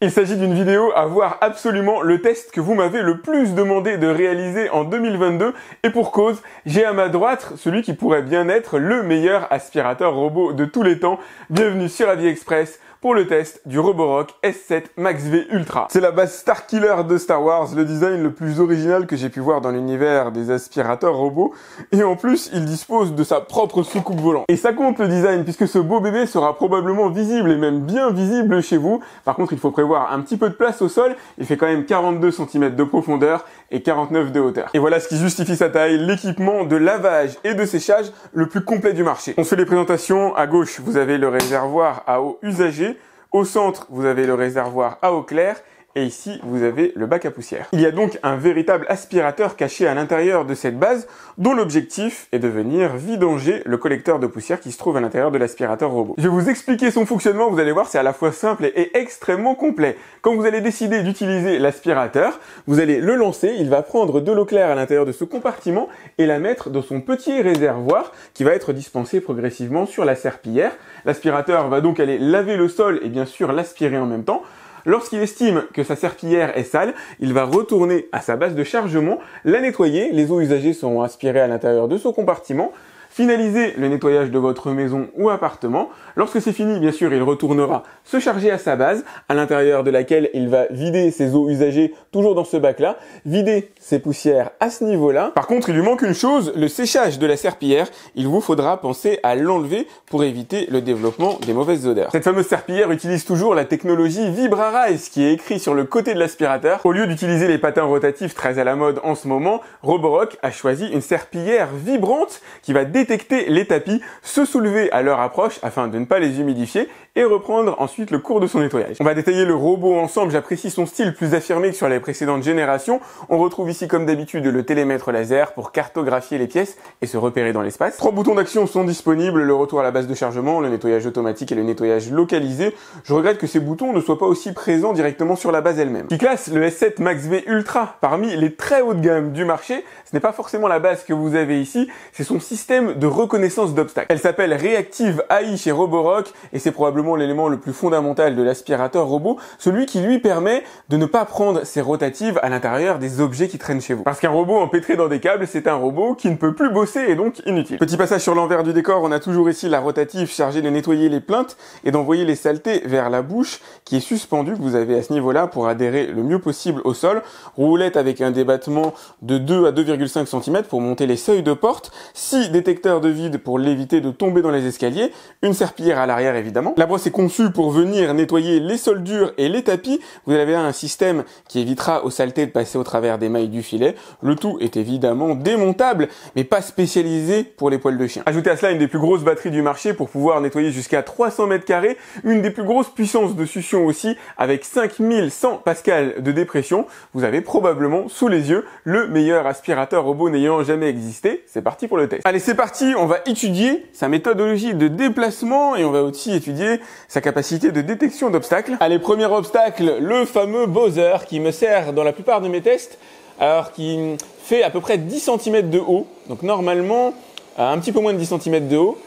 Il s'agit d'une vidéo à voir absolument le test que vous m'avez le plus demandé de réaliser en 2022 et pour cause, j'ai à ma droite celui qui pourrait bien être le meilleur aspirateur robot de tous les temps. Bienvenue sur AliExpress pour le test du Roborock S7 Max V Ultra. C'est la base Starkiller de Star Wars, le design le plus original que j'ai pu voir dans l'univers des aspirateurs robots et en plus il dispose de sa propre soucoupe volante. Et ça compte le design puisque ce beau bébé sera probablement visible et même bien visible chez vous. Par contre il faut prévoir un petit peu de place au sol, il fait quand même 42 cm de profondeur et 49 de hauteur. Et voilà ce qui justifie sa taille, l'équipement de lavage et de séchage le plus complet du marché. On fait les présentations, à gauche vous avez le réservoir à eau usagée, au centre, vous avez le réservoir à eau claire et ici, vous avez le bac à poussière. Il y a donc un véritable aspirateur caché à l'intérieur de cette base dont l'objectif est de venir vidanger le collecteur de poussière qui se trouve à l'intérieur de l'aspirateur robot. Je vais vous expliquer son fonctionnement, vous allez voir, c'est à la fois simple et extrêmement complet. Quand vous allez décider d'utiliser l'aspirateur, vous allez le lancer, il va prendre de l'eau claire à l'intérieur de ce compartiment et la mettre dans son petit réservoir qui va être dispensé progressivement sur la serpillière. L'aspirateur va donc aller laver le sol et bien sûr l'aspirer en même temps. Lorsqu'il estime que sa serpillière est sale, il va retourner à sa base de chargement, la nettoyer, les eaux usagées seront aspirées à l'intérieur de ce compartiment, finaliser le nettoyage de votre maison ou appartement. Lorsque c'est fini, bien sûr, il retournera se charger à sa base, à l'intérieur de laquelle il va vider ses eaux usagées, toujours dans ce bac-là, vider ses poussières à ce niveau-là. Par contre, il lui manque une chose, le séchage de la serpillière. Il vous faudra penser à l'enlever pour éviter le développement des mauvaises odeurs. Cette fameuse serpillière utilise toujours la technologie VibraRise qui est écrit sur le côté de l'aspirateur. Au lieu d'utiliser les patins rotatifs très à la mode en ce moment, Roborock a choisi une serpillière vibrante qui va détecter les tapis, se soulever à leur approche afin de ne pas les humidifier et reprendre ensuite le cours de son nettoyage. On va détailler le robot ensemble, j'apprécie son style plus affirmé que sur les précédentes générations. On retrouve ici comme d'habitude le télémètre laser pour cartographier les pièces et se repérer dans l'espace. 3 boutons d'action sont disponibles, le retour à la base de chargement, le nettoyage automatique et le nettoyage localisé. Je regrette que ces boutons ne soient pas aussi présents directement sur la base elle-même. Qui classe le S7 Max V Ultra parmi les très haut de gamme du marché. Ce n'est pas forcément la base que vous avez ici, c'est son système de reconnaissance d'obstacles. Elle s'appelle Reactive AI chez Roborock et c'est probablement l'élément le plus fondamental de l'aspirateur robot, celui qui lui permet de ne pas prendre ses rotatives à l'intérieur des objets qui traînent chez vous. Parce qu'un robot empêtré dans des câbles, c'est un robot qui ne peut plus bosser et donc inutile. Petit passage sur l'envers du décor, on a toujours ici la rotative chargée de nettoyer les plinthes et d'envoyer les saletés vers la bouche qui est suspendue que vous avez à ce niveau-là pour adhérer le mieux possible au sol. Roulette avec un débattement de 2 à 2,5 cm pour monter les seuils de porte, 6 détecteurs de vide pour l'éviter de tomber dans les escaliers, une serpillière à l'arrière évidemment. La brosse est conçue pour venir nettoyer les sols durs et les tapis. Vous avez là un système qui évitera aux saletés de passer au travers des mailles du filet. Le tout est évidemment démontable, mais pas spécialisé pour les poils de chien. Ajoutez à cela une des plus grosses batteries du marché pour pouvoir nettoyer jusqu'à 300 m², une des plus grosses puissances de succion aussi, avec 5100 pascal de dépression. Vous avez probablement sous les yeux le meilleur aspirateur robot n'ayant jamais existé. C'est parti pour le test. Allez, c'est parti, on va étudier sa méthodologie de déplacement et on va aussi étudier sa capacité de détection d'obstacles. Allez, premier obstacle, le fameux Bowser qui me sert dans la plupart de mes tests, alors qui fait à peu près 10 cm de haut, donc normalement un petit peu moins de 10 cm de haut.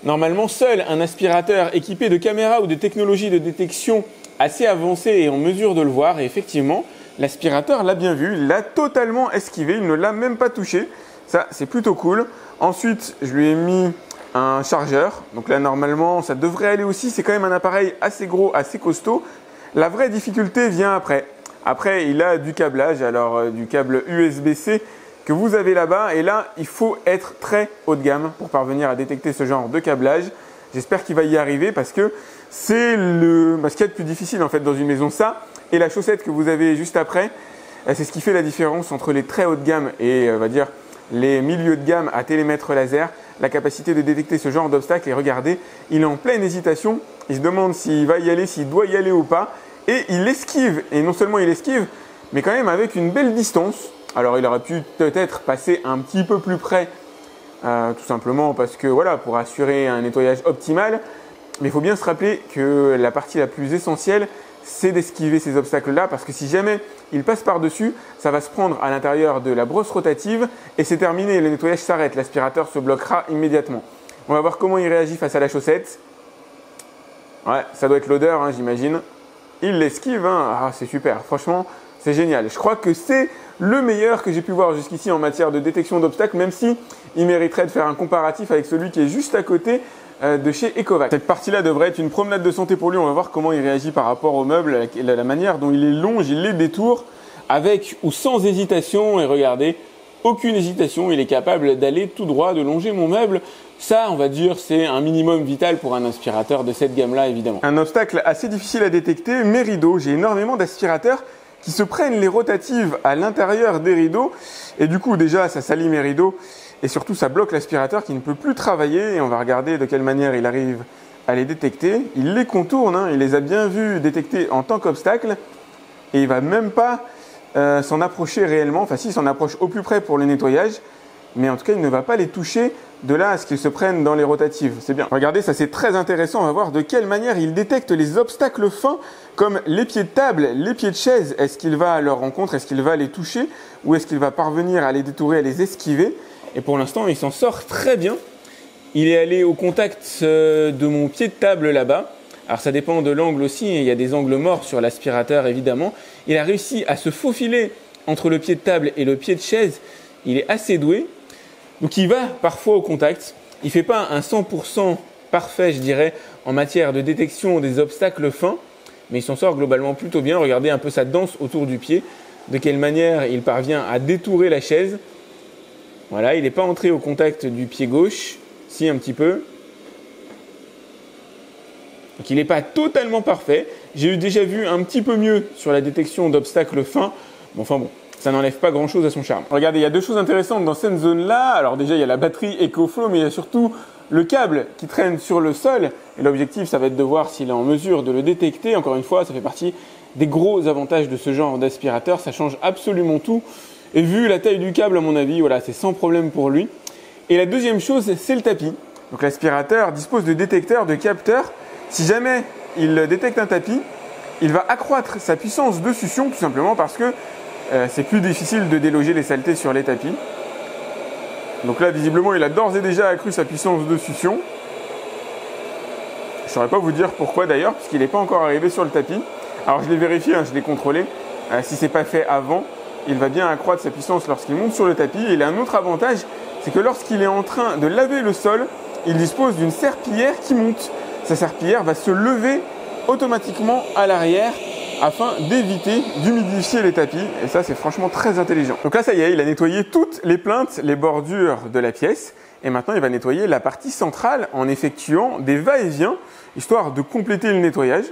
Normalement, seul un aspirateur équipé de caméras ou de technologies de détection assez avancées est en mesure de le voir et effectivement, l'aspirateur l'a bien vu, il l'a totalement esquivé, il ne l'a même pas touché. Ça, c'est plutôt cool. Ensuite, je lui ai mis un chargeur. Donc là, normalement, ça devrait aller aussi. C'est quand même un appareil assez gros, assez costaud. La vraie difficulté vient après. Après, il a du câblage, alors du câble USB-C que vous avez là-bas. Et là, il faut être très haut de gamme pour parvenir à détecter ce genre de câblage. J'espère qu'il va y arriver parce que c'est ce qu'il y a de plus difficile en fait dans une maison. Ça et la chaussette que vous avez juste après, c'est ce qui fait la différence entre les très haut de gamme et on va dire les milieux de gamme à télémètre laser, la capacité de détecter ce genre d'obstacle. Et regardez, il est en pleine hésitation, il se demande s'il va y aller, s'il doit y aller ou pas, et il esquive, et non seulement il esquive, mais quand même avec une belle distance. Alors il aurait pu peut-être passer un petit peu plus près, tout simplement parce que voilà, pour assurer un nettoyage optimal, mais il faut bien se rappeler que la partie la plus essentielle, c'est d'esquiver ces obstacles-là parce que si jamais il passe par-dessus, ça va se prendre à l'intérieur de la brosse rotative et c'est terminé, le nettoyage s'arrête, l'aspirateur se bloquera immédiatement. On va voir comment il réagit face à la chaussette. Ouais, ça doit être l'odeur, hein, j'imagine. il l'esquive, hein. Ah, c'est super, franchement, c'est génial. Je crois que c'est le meilleur que j'ai pu voir jusqu'ici en matière de détection d'obstacles, même si il mériterait de faire un comparatif avec celui qui est juste à côté de chez Ecovac. Cette partie-là devrait être une promenade de santé pour lui. On va voir comment il réagit par rapport au meuble, la manière dont il les longe, il les détourne, avec ou sans hésitation. Et regardez, aucune hésitation, il est capable d'aller tout droit, de longer mon meuble. Ça, on va dire, c'est un minimum vital pour un aspirateur de cette gamme-là, évidemment. Un obstacle assez difficile à détecter, mes rideaux. J'ai énormément d'aspirateurs qui se prennent les rotatives à l'intérieur des rideaux. Et du coup, déjà, ça salit mes rideaux. Et surtout, ça bloque l'aspirateur qui ne peut plus travailler. Et on va regarder de quelle manière il arrive à les détecter. Il les contourne, hein. Il les a bien vus détectés en tant qu'obstacle. Et il va même pas s'en approcher réellement. Enfin, si, il s'en approche au plus près pour le nettoyage. Mais en tout cas, il ne va pas les toucher de là à ce qu'ils se prennent dans les rotatives. C'est bien. Regardez, ça c'est très intéressant. On va voir de quelle manière il détecte les obstacles fins, comme les pieds de table, les pieds de chaise. Est-ce qu'il va à leur rencontre? Est-ce qu'il va les toucher? Ou est-ce qu'il va parvenir à les détourer, à les esquiver? Et pour l'instant, il s'en sort très bien. Il est allé au contact de mon pied de table là-bas. Alors ça dépend de l'angle aussi. Il y a des angles morts sur l'aspirateur, évidemment. Il a réussi à se faufiler entre le pied de table et le pied de chaise. Il est assez doué. Donc il va parfois au contact, il ne fait pas un 100% parfait, je dirais, en matière de détection des obstacles fins, mais il s'en sort globalement plutôt bien. Regardez un peu sa danse autour du pied, de quelle manière il parvient à détourer la chaise. Voilà, il n'est pas entré au contact du pied gauche, si un petit peu. Donc il n'est pas totalement parfait. J'ai déjà vu un petit peu mieux sur la détection d'obstacles fins, mais enfin bon. Ça n'enlève pas grand-chose à son charme. Regardez, il y a deux choses intéressantes dans cette zone-là. Alors déjà, il y a la batterie EcoFlow, mais il y a surtout le câble qui traîne sur le sol. Et l'objectif, ça va être de voir s'il est en mesure de le détecter. Encore une fois, ça fait partie des gros avantages de ce genre d'aspirateur. Ça change absolument tout. Et vu la taille du câble, à mon avis, voilà, c'est sans problème pour lui. Et la deuxième chose, c'est le tapis. Donc l'aspirateur dispose de détecteurs, de capteurs. Si jamais il détecte un tapis, il va accroître sa puissance de succion, tout simplement parce que c'est plus difficile de déloger les saletés sur les tapis. Donc là, visiblement, il a d'ores et déjà accru sa puissance de succion. Je ne saurais pas vous dire pourquoi d'ailleurs, puisqu'il n'est pas encore arrivé sur le tapis. Alors je l'ai vérifié, hein, je l'ai contrôlé. Si ce n'est pas fait avant, il va bien accroître sa puissance lorsqu'il monte sur le tapis. Et il a un autre avantage, c'est que lorsqu'il est en train de laver le sol, il dispose d'une serpillière qui monte. Sa serpillière va se lever automatiquement à l'arrière, afin d'éviter d'humidifier les tapis. Et ça, c'est franchement très intelligent. Donc là, ça y est, il a nettoyé toutes les plinthes, les bordures de la pièce. Et maintenant, il va nettoyer la partie centrale en effectuant des va-et-vient, histoire de compléter le nettoyage.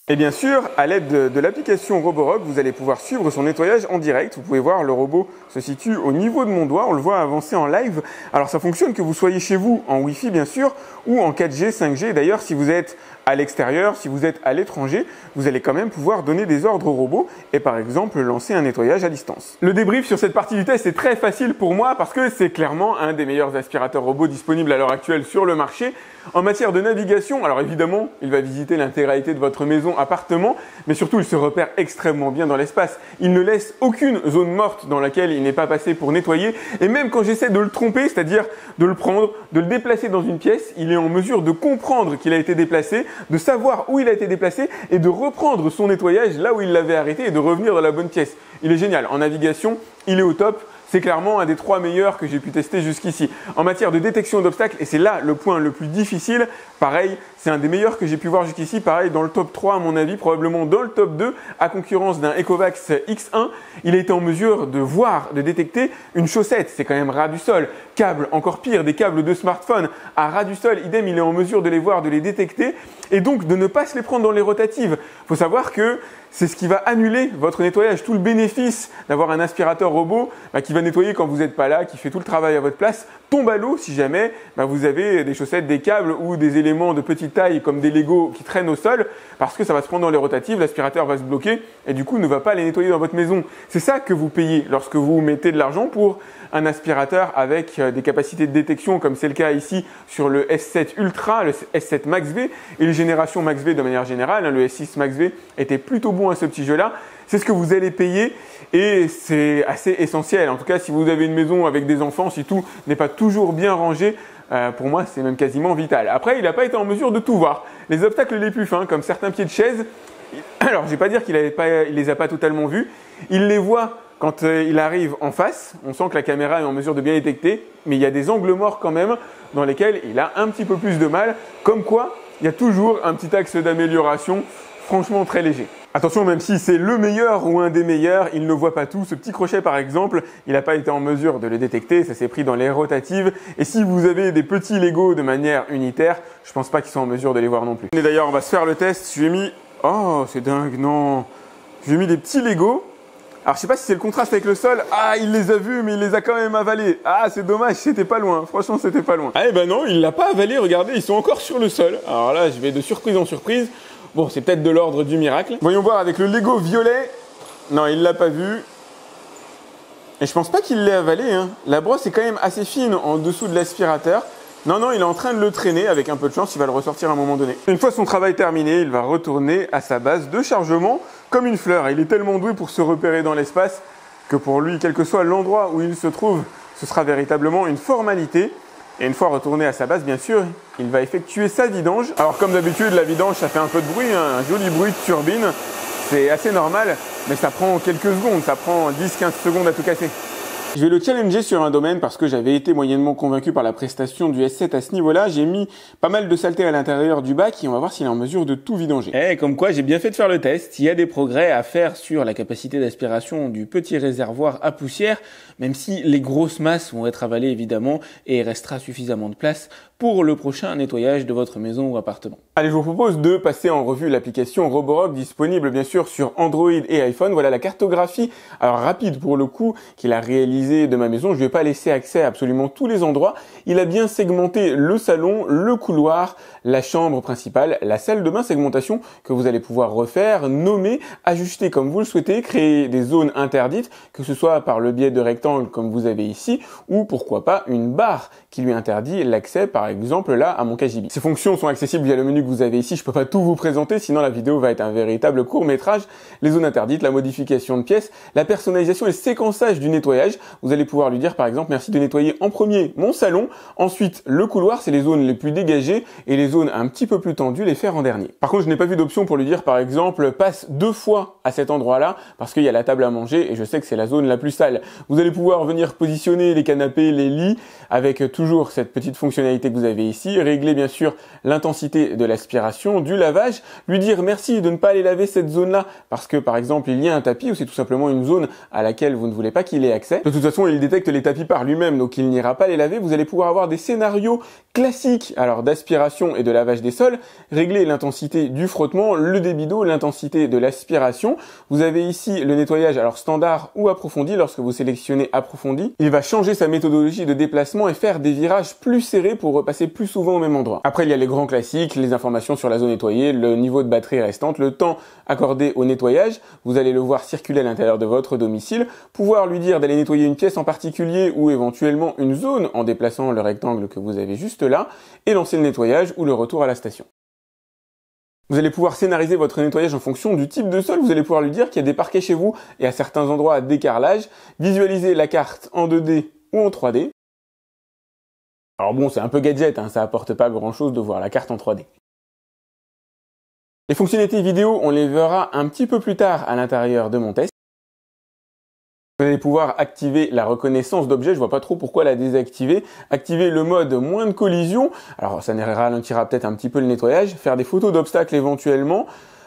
Et bien sûr, à l'aide de l'application Roborock, vous allez pouvoir suivre son nettoyage en direct. Vous pouvez voir, le robot se situe au niveau de mon doigt. On le voit avancer en live. Alors ça fonctionne que vous soyez chez vous en Wi-Fi bien sûr, ou en 4G, 5G. D'ailleurs, si vous êtes à l'extérieur, si vous êtes à l'étranger, vous allez quand même pouvoir donner des ordres au robot et par exemple lancer un nettoyage à distance. Le débrief sur cette partie du test est très facile pour moi parce que c'est clairement un des meilleurs aspirateurs robots disponibles à l'heure actuelle sur le marché. En matière de navigation, alors évidemment, il va visiter l'intégralité de votre maison, appartement, mais surtout il se repère extrêmement bien dans l'espace. Il ne laisse aucune zone morte dans laquelle il n'est pas passé pour nettoyer. Et même quand j'essaie de le tromper, c'est-à-dire de le prendre, de le déplacer dans une pièce, il est en mesure de comprendre qu'il a été déplacé, de savoir où il a été déplacé et de reprendre son nettoyage là où il l'avait arrêté et de revenir dans la bonne pièce. Il est génial. En navigation, il est au top. C'est clairement un des 3 meilleurs que j'ai pu tester jusqu'ici. En matière de détection d'obstacles, et c'est là le point le plus difficile, pareil, c'est un des meilleurs que j'ai pu voir jusqu'ici, pareil, dans le top 3 à mon avis, probablement dans le top 2, à concurrence d'un Ecovac X1, il a été en mesure de voir, de détecter une chaussette, c'est quand même ras du sol, câble, encore pire, des câbles de smartphone à ras du sol, idem, il est en mesure de les voir, de les détecter, et donc de ne pas se les prendre dans les rotatives. Il faut savoir que c'est ce qui va annuler votre nettoyage, tout le bénéfice d'avoir un aspirateur robot qui va nettoyer quand vous n'êtes pas là, qui fait tout le travail à votre place, tombe à l'eau si jamais vous avez des chaussettes, des câbles ou des éléments de petite taille comme des Legos qui traînent au sol parce que ça va se prendre dans les rotatives, l'aspirateur va se bloquer et du coup ne va pas les nettoyer dans votre maison. C'est ça que vous payez lorsque vous mettez de l'argent pour un aspirateur avec des capacités de détection comme c'est le cas ici sur le S7 Ultra, le S7 Max V et les générations Max V de manière générale. Le S6 Max V était plutôt bon à ce petit jeu-là. C'est ce que vous allez payer et c'est assez essentiel. En tout cas, si vous avez une maison avec des enfants, si tout n'est pas toujours bien rangé, pour moi, c'est même quasiment vital. Après, il n'a pas été en mesure de tout voir. Les obstacles les plus fins, comme certains pieds de chaise, alors je ne vais pas dire qu'il les a pas totalement vus. Il les voit quand il arrive en face. On sent que la caméra est en mesure de bien détecter, mais il y a des angles morts quand même dans lesquels il a un petit peu plus de mal. Comme quoi, il y a toujours un petit axe d'amélioration, franchement très léger. Attention, même si c'est le meilleur ou un des meilleurs, il ne voit pas tout. Ce petit crochet par exemple, il n'a pas été en mesure de le détecter, ça s'est pris dans les rotatives. Et si vous avez des petits Lego de manière unitaire, je pense pas qu'ils sont en mesure de les voir non plus. Et d'ailleurs, on va se faire le test. Je lui ai mis... Oh, c'est dingue, non. Je lui ai mis des petits Lego. Alors je sais pas si c'est le contraste avec le sol. Ah, il les a vus, mais il les a quand même avalés. Ah, c'est dommage, c'était pas loin. Franchement, c'était pas loin. Ah, eh ben non, il l'a pas avalé, regardez, ils sont encore sur le sol. Alors là, je vais de surprise en surprise. Bon, c'est peut-être de l'ordre du miracle. Voyons voir avec le Lego violet. Non, il l'a pas vu. Et je pense pas qu'il l'ait avalé, hein. La brosse est quand même assez fine en dessous de l'aspirateur. Non, non, il est en train de le traîner. Avec un peu de chance, il va le ressortir à un moment donné. Une fois son travail terminé, il va retourner à sa base de chargement comme une fleur. Il est tellement doué pour se repérer dans l'espace que pour lui, quel que soit l'endroit où il se trouve, ce sera véritablement une formalité. Et une fois retourné à sa base, bien sûr, il va effectuer sa vidange. Alors comme d'habitude, la vidange, ça fait un peu de bruit, hein, un joli bruit de turbine. C'est assez normal, mais ça prend quelques secondes, ça prend 10-15 secondes à tout casser. Je vais le challenger sur un domaine parce que j'avais été moyennement convaincu par la prestation du S7 à ce niveau-là. J'ai mis pas mal de saleté à l'intérieur du bac et on va voir s'il est en mesure de tout vidanger. Eh, comme quoi j'ai bien fait de faire le test. Il y a des progrès à faire sur la capacité d'aspiration du petit réservoir à poussière, même si les grosses masses vont être avalées évidemment et il restera suffisamment de place pour le prochain nettoyage de votre maison ou appartement. Allez, je vous propose de passer en revue l'application Roborock disponible bien sûr sur Android et iPhone. Voilà la cartographie, alors rapide pour le coup, qu'il a réalisée de ma maison. Je ne vais pas laisser accès à absolument tous les endroits. Il a bien segmenté le salon, le couloir, la chambre principale, la salle de bain, segmentation que vous allez pouvoir refaire, nommer, ajuster comme vous le souhaitez, créer des zones interdites, que ce soit par le biais de rectangles comme vous avez ici, ou pourquoi pas une barre qui lui interdit l'accès par exemple là à mon KGB. Ces fonctions sont accessibles via le menu que vous avez ici. Je peux pas tout vous présenter, sinon la vidéo va être un véritable court-métrage. Les zones interdites, la modification de pièces, la personnalisation et le séquençage du nettoyage. Vous allez pouvoir lui dire par exemple merci de nettoyer en premier mon salon, ensuite le couloir, c'est les zones les plus dégagées, et les zones un petit peu plus tendues, les faire en dernier. Par contre, je n'ai pas vu d'option pour lui dire par exemple passe 2 fois à cet endroit-là parce qu'il y a la table à manger et je sais que c'est la zone la plus sale. Vous allez pouvoir venir positionner les canapés, les lits avec toujours cette petite fonctionnalité que vous avez ici, régler bien sûr l'intensité de l'aspiration, du lavage, lui dire merci de ne pas aller laver cette zone-là parce que par exemple il y a un tapis ou c'est tout simplement une zone à laquelle vous ne voulez pas qu'il ait accès. De toute façon, il détecte les tapis par lui-même, donc il n'ira pas les laver. Vous allez pouvoir avoir des scénarios classiques, alors d'aspiration et de lavage des sols, régler l'intensité du frottement, le débit d'eau, l'intensité de l'aspiration. Vous avez ici le nettoyage, alors standard ou approfondi. Lorsque vous sélectionnez approfondi, il va changer sa méthodologie de déplacement et faire des virages plus serrés pour repasser plus souvent au même endroit. Après, il y a les grands classiques, les informations sur la zone nettoyée, le niveau de batterie restante, le temps accordé au nettoyage. Vous allez le voir circuler à l'intérieur de votre domicile, pouvoir lui dire d'aller nettoyer une pièce en particulier ou éventuellement une zone en déplaçant le rectangle que vous avez juste là et lancer le nettoyage ou le retour à la station. Vous allez pouvoir scénariser votre nettoyage en fonction du type de sol. Vous allez pouvoir lui dire qu'il y a des parquets chez vous et à certains endroits des carrelages. Visualiser la carte en 2D ou en 3D. Alors bon, c'est un peu gadget, hein, ça apporte pas grand chose de voir la carte en 3D. Les fonctionnalités vidéo, on les verra un petit peu plus tard à l'intérieur de mon test. Vous allez pouvoir activer la reconnaissance d'objets, je vois pas trop pourquoi la désactiver. Activer le mode moins de collision, alors ça ralentira peut-être un petit peu le nettoyage. Faire des photos d'obstacles éventuellement.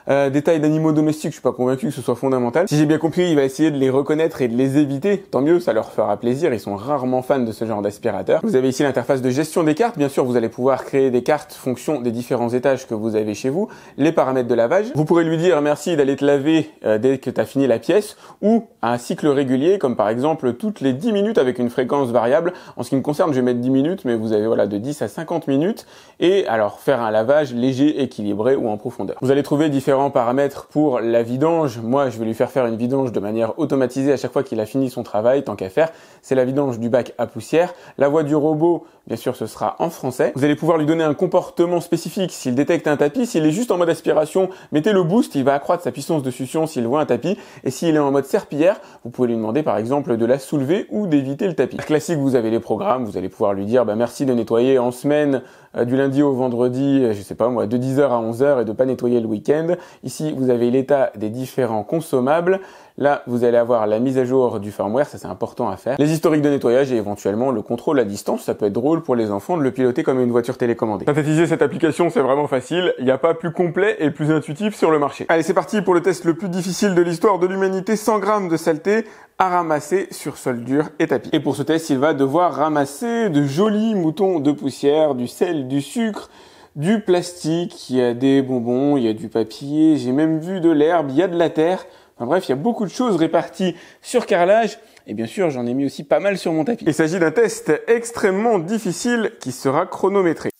Des tailles d'animaux domestiques, je suis pas convaincu que ce soit fondamental. Si j'ai bien compris, il va essayer de les reconnaître et de les éviter. Tant mieux, ça leur fera plaisir. Ils sont rarement fans de ce genre d'aspirateur. Vous avez ici l'interface de gestion des cartes. Bien sûr, vous allez pouvoir créer des cartes fonction des différents étages que vous avez chez vous. Les paramètres de lavage. Vous pourrez lui dire merci d'aller te laver dès que tu as fini la pièce ou à un cycle régulier, comme par exemple toutes les 10 minutes avec une fréquence variable. En ce qui me concerne, je vais mettre 10 minutes, mais vous avez voilà de 10 à 50 minutes. Et alors faire un lavage léger, équilibré ou en profondeur. Vous allez trouver différents différents paramètres pour la vidange. Moi, je vais lui faire une vidange de manière automatisée à chaque fois qu'il a fini son travail, tant qu'à faire. C'est la vidange du bac à poussière. La voix du robot, bien sûr, ce sera en français. Vous allez pouvoir lui donner un comportement spécifique. S'il détecte un tapis, s'il est juste en mode aspiration, mettez le boost, il va accroître sa puissance de succion s'il voit un tapis. Et s'il est en mode serpillière, vous pouvez lui demander par exemple de la soulever ou d'éviter le tapis. Classique, vous avez les programmes, vous allez pouvoir lui dire merci de nettoyer en semaine du lundi au vendredi, je sais pas moi, de 10h à 11h et de pas nettoyer le week-end. Ici, vous avez l'état des différents consommables. Là, vous allez avoir la mise à jour du firmware, ça c'est important à faire. Les historiques de nettoyage et éventuellement le contrôle à distance, ça peut être drôle pour les enfants de le piloter comme une voiture télécommandée. Synthétiser cette application, c'est vraiment facile. Il n'y a pas plus complet et plus intuitif sur le marché. Allez, c'est parti pour le test le plus difficile de l'histoire de l'humanité. 100 grammes de saleté à ramasser sur sol dur et tapis. Et pour ce test, il va devoir ramasser de jolis moutons de poussière, du sel, du sucre, du plastique, il y a des bonbons, il y a du papier, j'ai même vu de l'herbe, il y a de la terre. Enfin bref, il y a beaucoup de choses réparties sur carrelage. Et bien sûr, j'en ai mis aussi pas mal sur mon tapis. Il s'agit d'un test extrêmement difficile qui sera chronométré.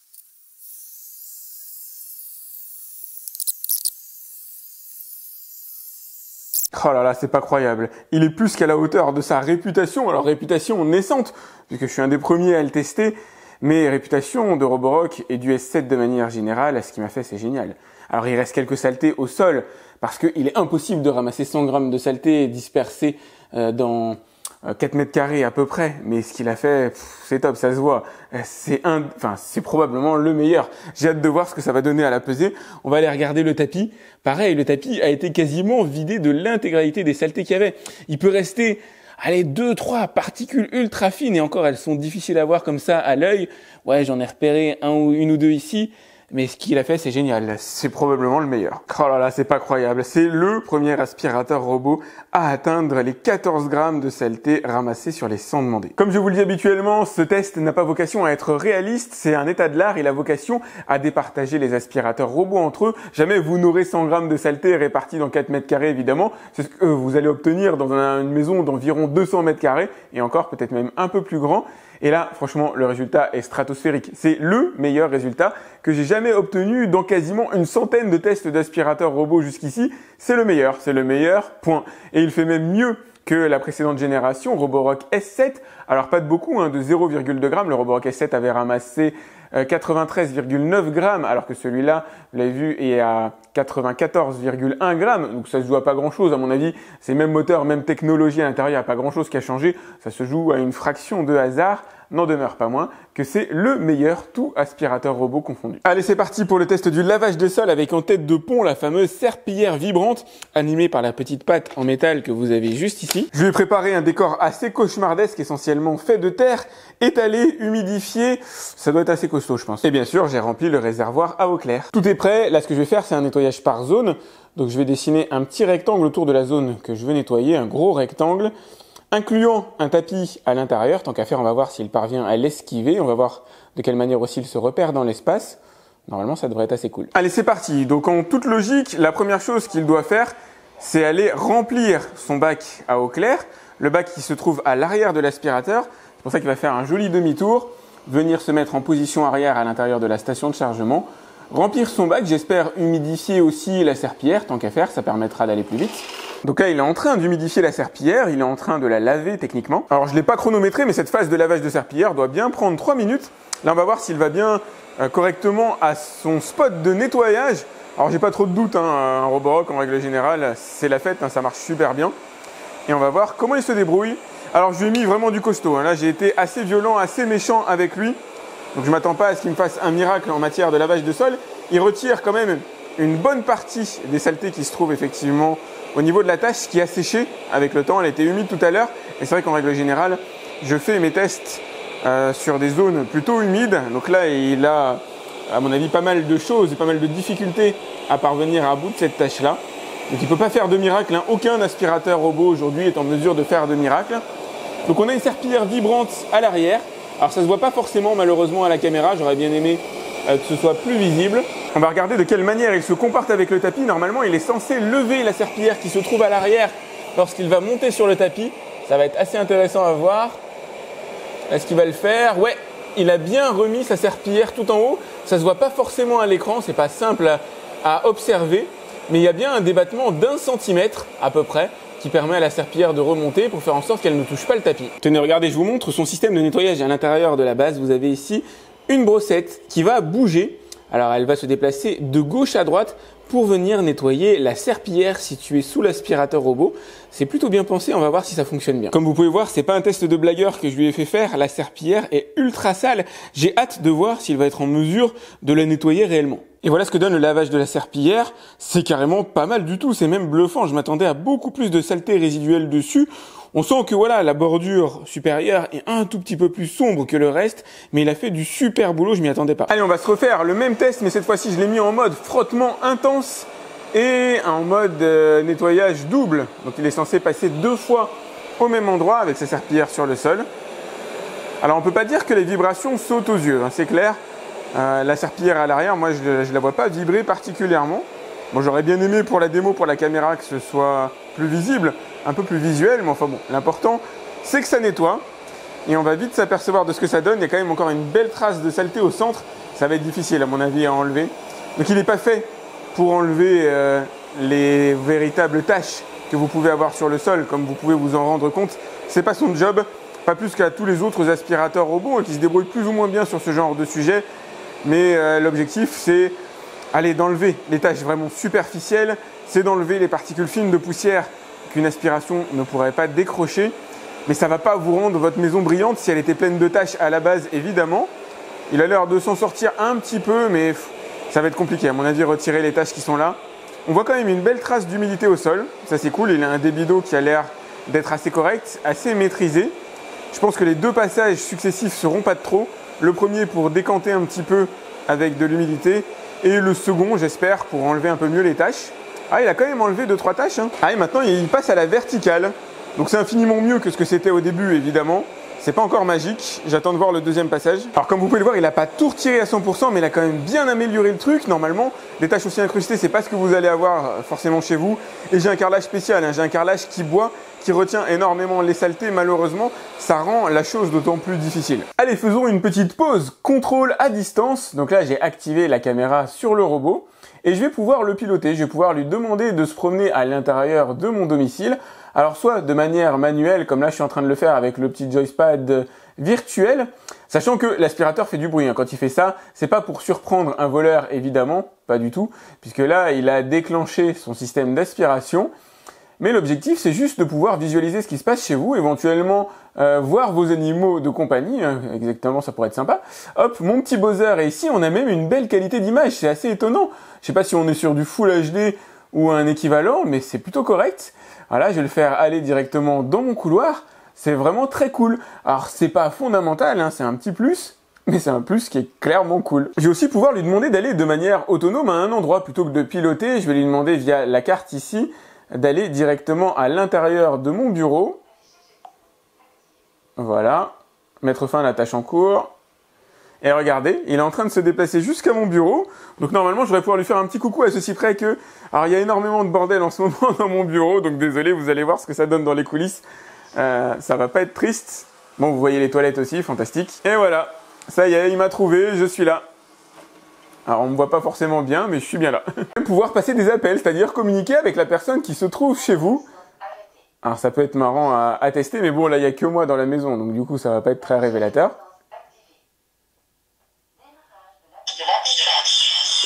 Oh là là, c'est pas croyable. Il est plus qu'à la hauteur de sa réputation. Alors réputation naissante, puisque je suis un des premiers à le tester. Mais réputation de Roborock et du S7 de manière générale, ce qu'il m'a fait, c'est génial. Alors il reste quelques saletés au sol, parce qu'il est impossible de ramasser 100 grammes de saleté dispersées dans 4 mètres carrés à peu près. Mais ce qu'il a fait, c'est top, ça se voit. C'est probablement le meilleur. J'ai hâte de voir ce que ça va donner à la pesée. On va aller regarder le tapis. Pareil, le tapis a été quasiment vidé de l'intégralité des saletés qu'il y avait. Il peut rester... Allez, 2-3 particules ultra fines, et encore elles sont difficiles à voir comme ça à l'œil. Ouais, j'en ai repéré une ou deux ici, mais ce qu'il a fait, c'est génial. C'est probablement le meilleur. Oh là là, c'est pas croyable. C'est le premier aspirateur robot à atteindre les 14 grammes de saleté ramassés sur les 100 demandés. Comme je vous le dis habituellement, ce test n'a pas vocation à être réaliste, c'est un état de l'art. Il a vocation à départager les aspirateurs robots entre eux. Jamais vous n'aurez 100 grammes de saleté répartis dans 4 mètres carrés, évidemment. C'est ce que vous allez obtenir dans une maison d'environ 200 mètres carrés, et encore peut-être même un peu plus grand. Et là, franchement, le résultat est stratosphérique. C'est le meilleur résultat que j'ai jamais obtenu dans quasiment une centaine de tests d'aspirateurs robots jusqu'ici. C'est le meilleur, point. Et il fait même mieux que la précédente génération, Roborock S7. Alors pas de beaucoup, de 0,2 grammes. Le Roborock S7 avait ramassé 93,9 grammes, alors que celui-là, vous l'avez vu, est à 94,1 grammes. Donc ça se joue à pas grand-chose, à mon avis. C'est le même moteur, même technologie à l'intérieur, il n'y a pas grand-chose qui a changé. Ça se joue à une fraction de hasard. N'en demeure pas moins que c'est le meilleur, tout aspirateur robot confondu. Allez, c'est parti pour le test du lavage de sol avec en tête de pont la fameuse serpillière vibrante animée par la petite patte en métal que vous avez juste ici. Je lui ai préparé un décor assez cauchemardesque, essentiellement fait de terre, étalé, humidifié. Ça doit être assez costaud, je pense. Et bien sûr, j'ai rempli le réservoir à eau claire. Tout est prêt. Là, ce que je vais faire, c'est un nettoyage par zone. Donc, je vais dessiner un petit rectangle autour de la zone que je veux nettoyer, un gros rectangle, incluant un tapis à l'intérieur. Tant qu'à faire, on va voir s'il parvient à l'esquiver. On va voir de quelle manière aussi il se repère dans l'espace. Normalement, ça devrait être assez cool. Allez, c'est parti. Donc, en toute logique, la première chose qu'il doit faire, c'est aller remplir son bac à eau claire. Le bac qui se trouve à l'arrière de l'aspirateur. C'est pour ça qu'il va faire un joli demi-tour, venir se mettre en position arrière à l'intérieur de la station de chargement, remplir son bac, j'espère humidifier aussi la serpillière, tant qu'à faire, ça permettra d'aller plus vite. Donc là, il est en train d'humidifier la serpillière, il est en train de la laver techniquement. Alors, je ne l'ai pas chronométré, mais cette phase de lavage de serpillière doit bien prendre 3 minutes. Là, on va voir s'il va bien correctement à son spot de nettoyage. Alors, j'ai pas trop de doute, un Roborock, en règle générale, c'est la fête, ça marche super bien. Et on va voir comment il se débrouille. Alors, je lui ai mis vraiment du costaud. Là, j'ai été assez violent, assez méchant avec lui. Donc, je ne m'attends pas à ce qu'il me fasse un miracle en matière de lavage de sol. Il retire quand même une bonne partie des saletés qui se trouvent effectivement au niveau de la tâche, qui a séché avec le temps. Elle était humide tout à l'heure. Et c'est vrai qu'en règle générale, je fais mes tests sur des zones plutôt humides. Donc là, il a, à mon avis, pas mal de choses et pas mal de difficultés à parvenir à bout de cette tâche-là. Donc il ne peut pas faire de miracle. Aucun aspirateur robot aujourd'hui est en mesure de faire de miracle. Donc on a une serpillière vibrante à l'arrière. Alors ça ne se voit pas forcément malheureusement à la caméra. J'aurais bien aimé que ce soit plus visible. On va regarder de quelle manière il se comporte avec le tapis. Normalement, il est censé lever la serpillière qui se trouve à l'arrière lorsqu'il va monter sur le tapis. Ça va être assez intéressant à voir. Est-ce qu'il va le faire? Ouais, il a bien remis sa serpillière tout en haut. Ça ne se voit pas forcément à l'écran. C'est pas simple à observer. mais il y a bien un débattement d'1 centimètre à peu près qui permet à la serpillière de remonter pour faire en sorte qu'elle ne touche pas le tapis. Tenez, regardez, je vous montre son système de nettoyage à l'intérieur de la base. Vous avez ici une brossette qui va bouger. Alors elle va se déplacer de gauche à droite pour venir nettoyer la serpillière située sous l'aspirateur robot. C'est plutôt bien pensé, on va voir si ça fonctionne bien. Comme vous pouvez voir, c'est pas un test de blagueur que je lui ai fait faire, la serpillière est ultra sale. J'ai hâte de voir s'il va être en mesure de la nettoyer réellement. Et voilà ce que donne le lavage de la serpillière, c'est carrément pas mal du tout, c'est même bluffant, je m'attendais à beaucoup plus de saleté résiduelle dessus. On sent que voilà, la bordure supérieure est un tout petit peu plus sombre que le reste, mais il a fait du super boulot, je m'y attendais pas. Allez, on va se refaire le même test, mais cette fois-ci je l'ai mis en mode frottement intense et en mode nettoyage double. Donc il est censé passer 2 fois au même endroit avec sa serpillière sur le sol. Alors on peut pas dire que les vibrations sautent aux yeux, hein, c'est clair. La serpillière à l'arrière, moi je la vois pas vibrer particulièrement. Bon, j'aurais bien aimé pour la démo, pour la caméra, que ce soit plus visible, un peu plus visuel, mais enfin bon, l'important c'est que ça nettoie et on va vite s'apercevoir de ce que ça donne. Il y a quand même encore une belle trace de saleté au centre, ça va être difficile à mon avis à enlever. Donc il n'est pas fait pour enlever les véritables taches que vous pouvez avoir sur le sol, comme vous pouvez vous en rendre compte. C'est pas son job, pas plus qu'à tous les autres aspirateurs robots qui se débrouillent plus ou moins bien sur ce genre de sujet. Mais l'objectif c'est d'enlever les taches vraiment superficielles, c'est d'enlever les particules fines de poussière qu'une aspiration ne pourrait pas décrocher. Mais ça ne va pas vous rendre votre maison brillante si elle était pleine de taches à la base, évidemment. Il a l'air de s'en sortir un petit peu, mais ça va être compliqué à mon avis, retirer les taches qui sont là. On voit quand même une belle trace d'humidité au sol, ça c'est cool, il a un débit d'eau qui a l'air d'être assez correct, assez maîtrisé. Je pense que les 2 passages successifs ne seront pas de trop. Le premier pour décanter un petit peu avec de l'humidité et le second, j'espère, pour enlever un peu mieux les taches. Ah, il a quand même enlevé 2-3 taches. Hein. Ah, et maintenant, il passe à la verticale. Donc, c'est infiniment mieux que ce que c'était au début, évidemment. C'est pas encore magique. J'attends de voir le deuxième passage. Alors, comme vous pouvez le voir, il n'a pas tout retiré à 100%, mais il a quand même bien amélioré le truc. Normalement, des taches aussi incrustées, c'est pas ce que vous allez avoir forcément chez vous. Et j'ai un carrelage spécial. Hein. J'ai un carrelage qui boit, qui retient énormément les saletés. Malheureusement, ça rend la chose d'autant plus difficile. Allez, faisons une petite pause. Contrôle à distance. Donc là, j'ai activé la caméra sur le robot. Et je vais pouvoir le piloter, je vais pouvoir lui demander de se promener à l'intérieur de mon domicile. Alors soit de manière manuelle, comme là je suis en train de le faire avec le petit joypad virtuel, sachant que l'aspirateur fait du bruit. Hein. Quand il fait ça, c'est pas pour surprendre un voleur évidemment, pas du tout, puisque là il a déclenché son système d'aspiration. Mais l'objectif, c'est juste de pouvoir visualiser ce qui se passe chez vous, éventuellement voir vos animaux de compagnie, hein, exactement, ça pourrait être sympa. Hop, mon petit Bowser, et ici, on a même une belle qualité d'image, c'est assez étonnant. Je sais pas si on est sur du Full HD ou un équivalent, mais c'est plutôt correct. Voilà, je vais le faire aller directement dans mon couloir, c'est vraiment très cool. Alors, c'est pas fondamental, hein, c'est un petit plus, mais c'est un plus qui est clairement cool. Je vais aussi pouvoir lui demander d'aller de manière autonome à un endroit, plutôt que de piloter, je vais lui demander via la carte ici, d'aller directement à l'intérieur de mon bureau. Voilà. Mettre fin à la tâche en cours. Et regardez, il est en train de se déplacer jusqu'à mon bureau. Donc normalement, je vais pouvoir lui faire un petit coucou à ceci près que... Alors il y a énormément de bordel en ce moment dans mon bureau, donc désolé, vous allez voir ce que ça donne dans les coulisses. Ça va pas être triste. Bon, vous voyez les toilettes aussi, fantastique. Et voilà, ça y est, il m'a trouvé, je suis là. Alors, on me voit pas forcément bien, mais je suis bien là. Pouvoir passer des appels, c'est-à-dire communiquer avec la personne qui se trouve chez vous. Alors, ça peut être marrant à tester, mais bon, là, il n'y a que moi dans la maison, donc du coup, ça va pas être très révélateur.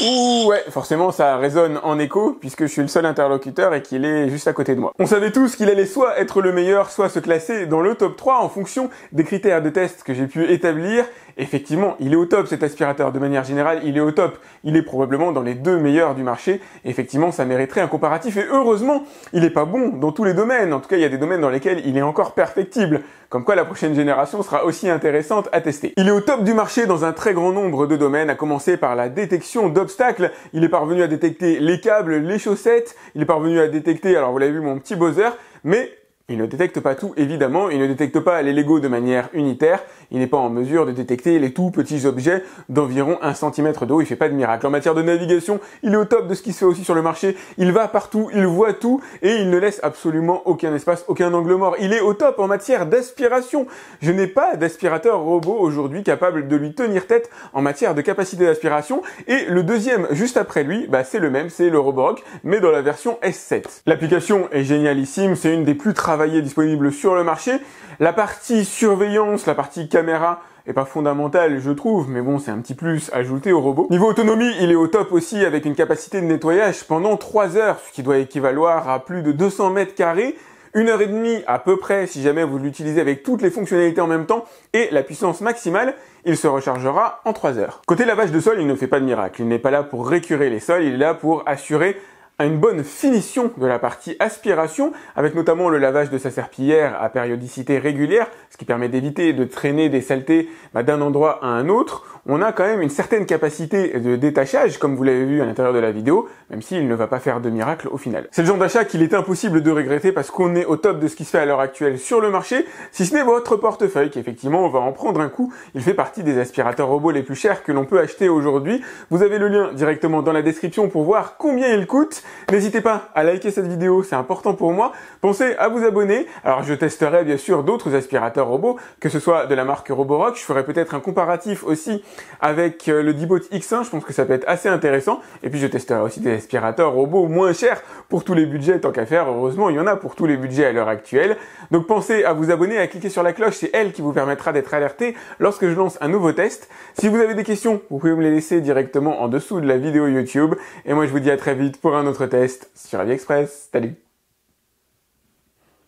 Ouh, ouais, forcément, ça résonne en écho, puisque je suis le seul interlocuteur et qu'il est juste à côté de moi. On savait tous qu'il allait soit être le meilleur, soit se classer dans le top 3 en fonction des critères de test que j'ai pu établir. Effectivement, il est au top cet aspirateur, de manière générale, il est au top. Il est probablement dans les 2 meilleurs du marché. Effectivement, ça mériterait un comparatif et heureusement, il est pas bon dans tous les domaines. En tout cas, il y a des domaines dans lesquels il est encore perfectible. Comme quoi, la prochaine génération sera aussi intéressante à tester. Il est au top du marché dans un très grand nombre de domaines, à commencer par la détection d'obstacles. Il est parvenu à détecter les câbles, les chaussettes. Il est parvenu à détecter, alors vous l'avez vu, mon petit Bowser, mais Il ne détecte pas tout, évidemment, il ne détecte pas les Lego de manière unitaire, il n'est pas en mesure de détecter les tout petits objets d'environ 1 cm de haut, il fait pas de miracle. En matière de navigation, il est au top de ce qui se fait aussi sur le marché, il va partout, il voit tout, et il ne laisse absolument aucun espace, aucun angle mort. Il est au top en matière d'aspiration. Je n'ai pas d'aspirateur robot aujourd'hui capable de lui tenir tête en matière de capacité d'aspiration, et le deuxième, juste après lui, c'est le même, c'est le Roborock, mais dans la version S7. L'application est génialissime, c'est une des plus travaillées disponible sur le marché. La partie surveillance, la partie caméra est pas fondamentale, je trouve, mais bon, c'est un petit plus ajouté au robot. Niveau autonomie, il est au top aussi avec une capacité de nettoyage pendant 3 heures, ce qui doit équivaloir à plus de 200 mètres carrés. 1h30 à peu près si jamais vous l'utilisez avec toutes les fonctionnalités en même temps et la puissance maximale, il se rechargera en 3 heures. Côté lavage de sol, il ne fait pas de miracle. Il n'est pas là pour récurer les sols, il est là pour assurer une bonne finition de la partie aspiration, avec notamment le lavage de sa serpillière à périodicité régulière, ce qui permet d'éviter de traîner des saletés d'un endroit à un autre. On a quand même une certaine capacité de détachage, comme vous l'avez vu à l'intérieur de la vidéo, même s'il ne va pas faire de miracle au final. C'est le genre d'achat qu'il est impossible de regretter parce qu'on est au top de ce qui se fait à l'heure actuelle sur le marché, si ce n'est votre portefeuille, qui effectivement va en prendre un coup. Il fait partie des aspirateurs robots les plus chers que l'on peut acheter aujourd'hui. Vous avez le lien directement dans la description pour voir combien il coûte. N'hésitez pas à liker cette vidéo, c'est important pour moi. Pensez à vous abonner. Alors je testerai bien sûr d'autres aspirateurs robots, que ce soit de la marque Roborock. Je ferai peut-être un comparatif aussi avec le Dibot X1, je pense que ça peut être assez intéressant. Et puis je testerai aussi des aspirateurs robots moins chers pour tous les budgets, tant qu'à faire. Heureusement, il y en a pour tous les budgets à l'heure actuelle. Donc pensez à vous abonner, à cliquer sur la cloche, c'est elle qui vous permettra d'être alerté lorsque je lance un nouveau test. Si vous avez des questions, vous pouvez me les laisser directement en dessous de la vidéo YouTube. Et moi je vous dis à très vite pour un autre test sur AliExpress. Salut!